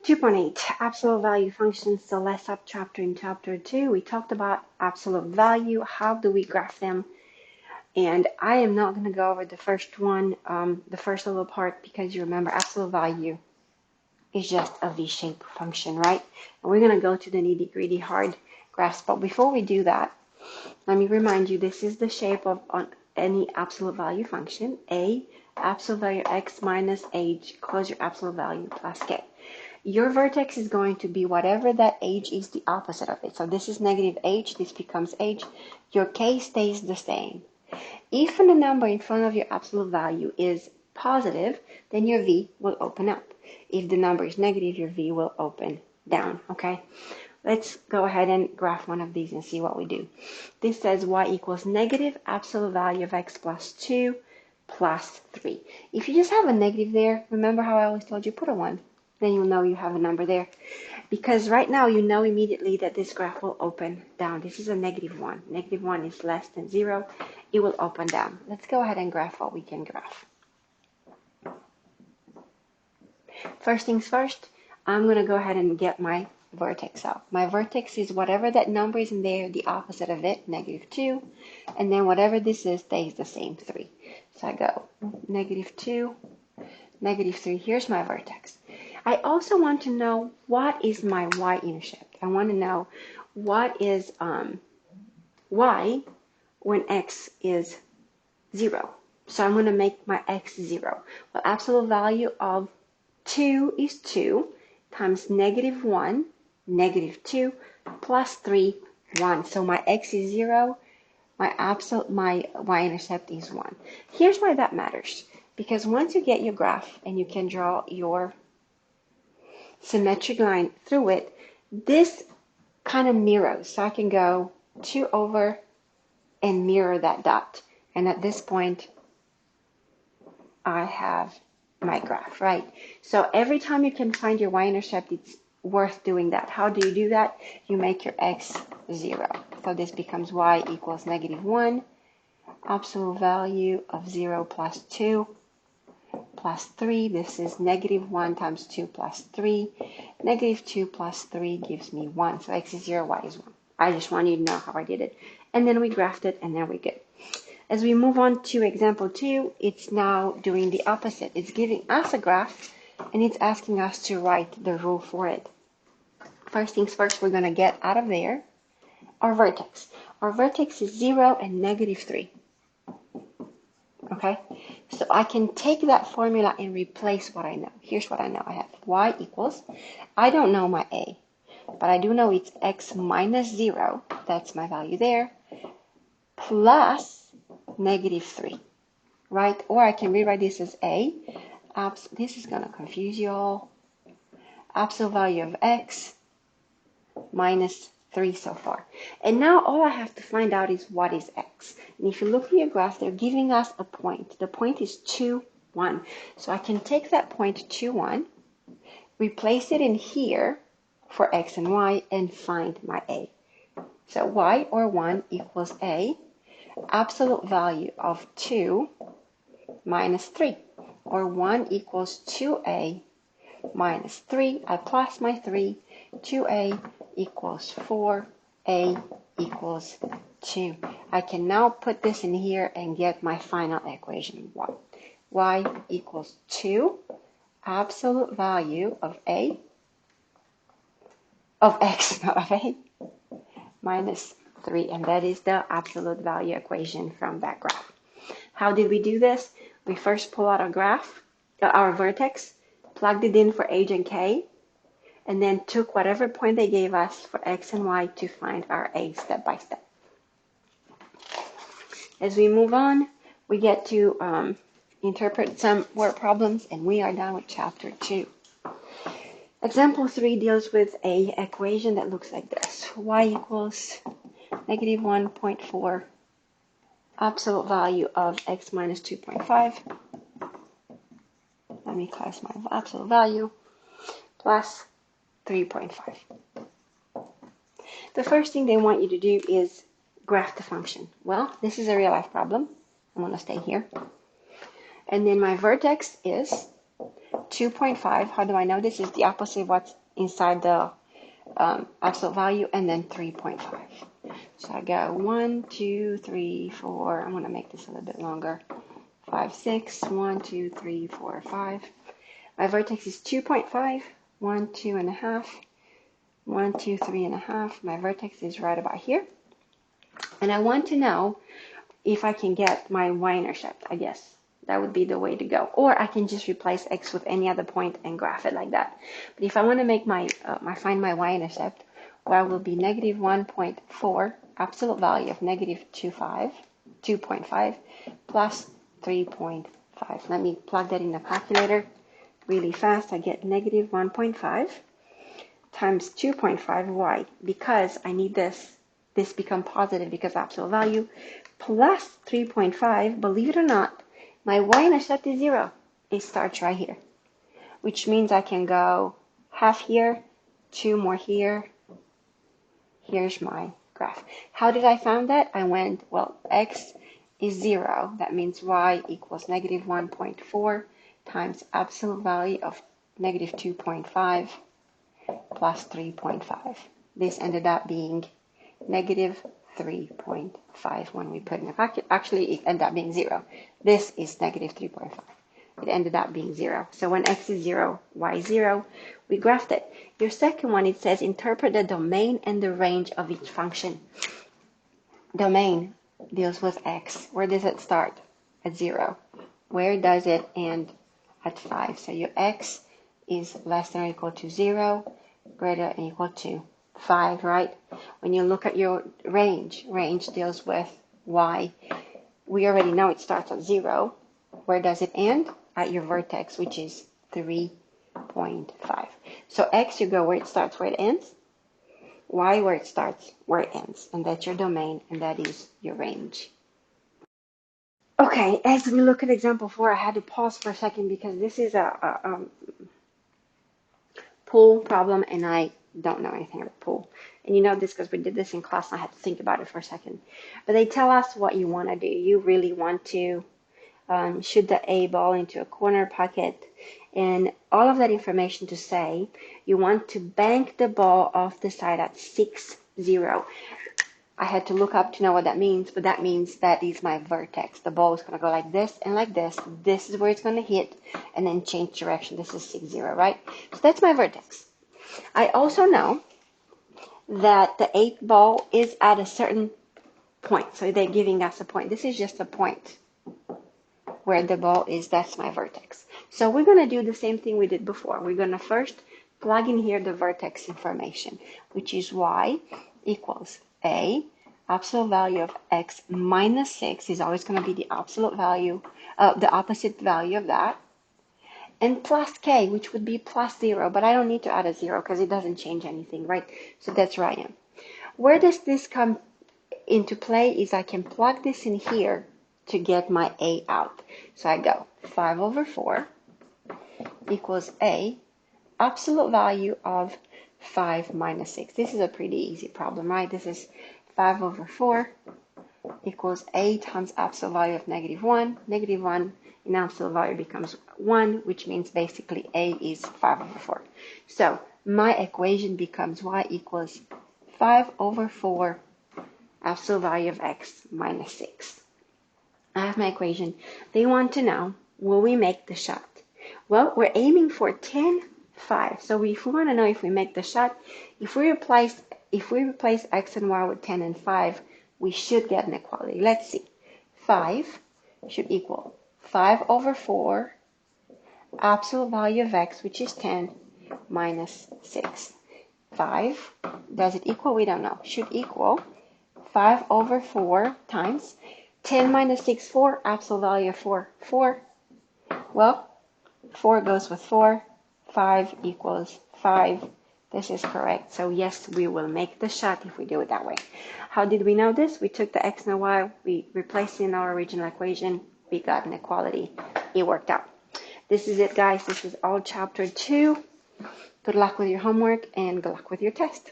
2.8, absolute value functions. So let's up chapter in chapter 2. We talked about absolute value. How do we graph them? And I am not going to go over the first one, the first little part, because you remember absolute value is just a v-shaped function, right? And we're going to go to the nitty-gritty hard graphs. But before we do that, let me remind you, this is the shape of any absolute value function. A, absolute value x minus h, close your absolute value, plus k. Your vertex is going to be whatever that h is the opposite of it. So this is negative h, this becomes h. Your k stays the same. If the number in front of your absolute value is positive, then your v will open up. If the number is negative, your v will open down, okay? Let's go ahead and graph one of these and see what we do. This says y equals negative absolute value of x plus 2 plus 3. If you just have a negative there, remember how I always told you put a 1. Then you'll know you have a number there. Because right now you know immediately that this graph will open down. This is a negative 1. Negative 1 is less than 0. It will open down. Let's go ahead and graph what we can graph. First things first, I'm going to go ahead and get my vertex out. My vertex is whatever that number is in there, the opposite of it, negative 2. And then whatever this is stays the same, 3. So I go negative 2, negative 3. Here's my vertex. I also want to know what is my y-intercept. I want to know what is y when x is 0. So I'm going to make my x 0. Well, absolute value of 2 is 2 times negative 1, negative 2, plus 3, 1. So my x is 0. My y-intercept is 1. Here's why that matters. Because once you get your graph and you can draw your symmetric line through it, this kind of mirrors. So I can go 2 over and mirror that dot. And at this point, I have my graph, right? So every time you can find your y-intercept, it's worth doing that. How do you do that? You make your x 0. So this becomes y equals negative 1, absolute value of 0 plus 2, plus 3. This is negative 1 times 2 plus 3. Negative 2 plus 3 gives me 1. So x is 0, y is 1. I just want you to know how I did it. And then we graphed it, and then we're good. As we move on to example 2, it's now doing the opposite. It's giving us a graph, and it's asking us to write the rule for it. First things first, we're going to get out of there our vertex. Our vertex is 0 and negative 3. Okay? So I can take that formula and replace what I know. Here's what I know. I have y equals, I don't know my a, but I do know it's x minus 0. That's my value there. Plus negative 3, right? Or I can rewrite this as a. This is going to confuse you all. Absolute value of x minus 3 so far. And now all I have to find out is what is x. And if you look at your graph, they're giving us a point. The point is 2, 1. So I can take that point 2, 1, replace it in here for x and y, and find my a. So y, or 1, equals a. Absolute value of 2 minus 3, or 1 equals 2a minus 3. I plus my 3. 2a equals 4. A equals 2. I can now put this in here and get my final equation. Y equals 2. Absolute value of a, of x, not of a, minus 3, and that is the absolute value equation from that graph. How did we do this? We first pull out our graph, our vertex, plugged it in for h and k, and then took whatever point they gave us for x and y to find our a step by step. As we move on, we get to interpret some word problems, and we are done with chapter 2. Example 3 deals with a equation that looks like this. Y equals negative 1.4, absolute value of x minus 2.5. Let me class my absolute value, plus 3.5. The first thing they want you to do is graph the function. Well, this is a real life problem. I'm going to stay here. And then my vertex is 2.5. How do I know this is the opposite of what's inside the absolute value, and then 3.5. So I go 1, 2, 3, 4. I'm going to make this a little bit longer. 5, 6. 1, 2, 3, 4, 5. My vertex is 2.5. 1, 2.5. 1, 2, 3.5. My vertex is right about here. And I want to know if I can get my y-intercept, I guess. That would be the way to go. Or I can just replace x with any other point and graph it like that. But if I want to make find my y-intercept, y will be negative 1.4, absolute value of negative 2.5, plus 3.5. Let me plug that in the calculator really fast. I get negative 1.5 times 2.5. Why? Because I need this become positive because absolute value, plus 3.5. Believe it or not, my y-intercept is 0. It starts right here, which means I can go half here, 2 more here. Here's my graph. How did I find that? I went, well, x is 0. That means y equals negative 1.4 times absolute value of negative 2.5 plus 3.5. This ended up being negative 3.5 when we put in the bracket. Actually, it ended up being 0. This is negative 3.5. It ended up being 0. So when x is 0, y is 0, we graphed it. Your second one, it says interpret the domain and the range of each function. Domain deals with x. Where does it start? At 0. Where does it end? At 5. So your x is less than or equal to 0, greater than or equal to 5, right? When you look at your range deals with y. We already know it starts at 0. Where does it end? At your vertex, which is 3.5. So x, you go where it starts, where it ends. Y, where it starts, where it ends. And that's your domain, and that is your range. Okay, as we look at example 4, I had to pause for a second because this is a pool problem, and I don't know anything about pool. And you know this because we did this in class, and I had to think about it for a second. But they tell us what you want to do. You really want to shoot the A ball into a corner pocket, and all of that information to say you want to bank the ball off the side at 6-0. I had to look up to know what that means, but that means that is my vertex. The ball is going to go like this and like this. This is where it's going to hit, and then change direction. This is 6-0, right? So that's my vertex. I also know that the 8 ball is at a certain point. So they're giving us a point. This is just a point where the ball is. That's my vertex. So we're going to do the same thing we did before. We're going to first plug in here the vertex information, which is y equals a. Absolute value of x minus 6 is always going to be the absolute value, the opposite value of that. And plus k, which would be plus 0, but I don't need to add a 0 because it doesn't change anything, right? So that's where I am. Where does this come into play is I can plug this in here to get my a out. So I go 5/4 equals a, absolute value of 5 minus 6. This is a pretty easy problem, right? This is 5/4 equals a times absolute value of -1. -1 in absolute value becomes 1, which means basically a is 5/4. So my equation becomes y equals 5/4 absolute value of x minus 6. I have my equation. They want to know, will we make the shot? Well, we're aiming for 10, 5. So if we want to know if we make the shot, if we replace x and y with 10 and 5, we should get an equality. Let's see. 5 should equal 5/4 absolute value of x, which is 10, minus 6. 5, does it equal? We don't know. Should equal 5/4 times 10 minus 6, 4. Absolute value of 4, 4. Well, 4 goes with 4. 5 equals 5. This is correct. So yes, we will make the shot if we do it that way. How did we know this? We took the x and the y, we replaced it in our original equation, we got an equality. It worked out. This is it, guys. This is all chapter 2. Good luck with your homework and good luck with your test.